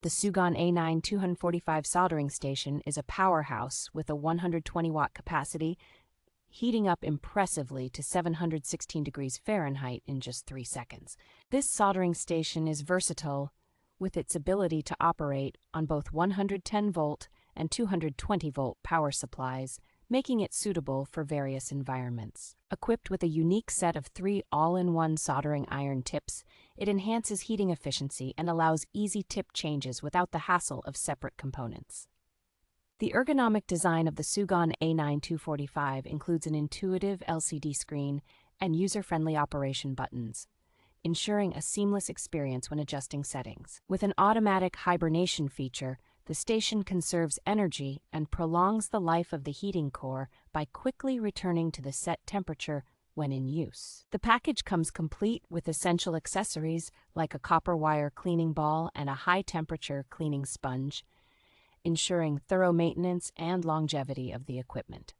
The SUGON A9 245 soldering station is a powerhouse with a 120-watt capacity, heating up impressively to 716 degrees Fahrenheit in just 3 seconds. This soldering station is versatile with its ability to operate on both 110-volt and 220-volt power supplies, making it suitable for various environments. Equipped with a unique set of 3 all-in-one soldering iron tips, it enhances heating efficiency and allows easy tip changes without the hassle of separate components. The ergonomic design of the SUGON A9 245 includes an intuitive LCD screen and user-friendly operation buttons, ensuring a seamless experience when adjusting settings. With an automatic hibernation feature, the station conserves energy and prolongs the life of the heating core by quickly returning to the set temperature when in use. The package comes complete with essential accessories like a copper wire cleaning ball and a high-temperature cleaning sponge, ensuring thorough maintenance and longevity of the equipment.